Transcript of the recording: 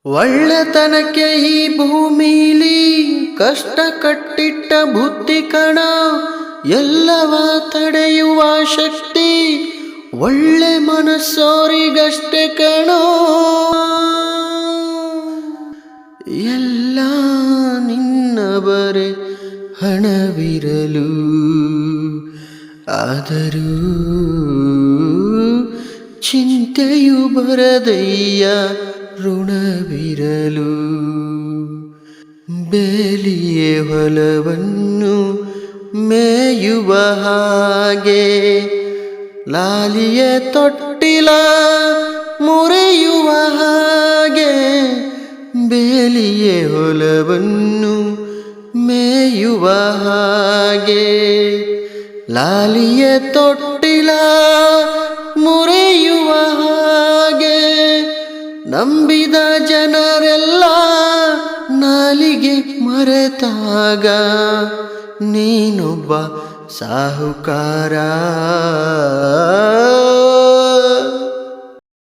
ಒಳ್ಳೆತನಕ್ಕೆ ಈ ಭೂಮಿಲಿ ಕಷ್ಟ ಕಟ್ಟಿಟ್ಟ ಬುದ್ಧಿ ಕಣ, ಎಲ್ಲವ ತಡೆಯುವ ಶಕ್ತಿ ಒಳ್ಳೆ ಮನಸ್ಸೋರಿಗಷ್ಟೇ ಕಣೋ. ಎಲ್ಲ ನಿನ್ನ ಬರೆ ಹಣವಿರಲು, ಆದರೂ ಚಿಂತೆಯು ಬರದಯ್ಯ ಋಣವಿರಲು. ಬೇಲಿಯೇ ಹೊಲವನ್ನು ಮೇಯುವ ಹಾಗೆ, ಲಾಲಿಯ ತೊಟ್ಟಿಲ ಮುರಿಯುವ ಹಾಗೆ, ಬೇಲಿಯೇ ಹೊಲವನ್ನು ಮೇಯುವ ಹಾಗೆ, ಲಾಲಿಯ ತೊಟ್ಟಿಲ ಮುರಿಯುವ ಹಾಗೆ, ನಂಬಿದ ಜನರೆಲ್ಲ ನಾಲಿಗೆ ಮರೆತಾಗ ನೀನೊಬ್ಬ ಸಾಹುಕಾರ.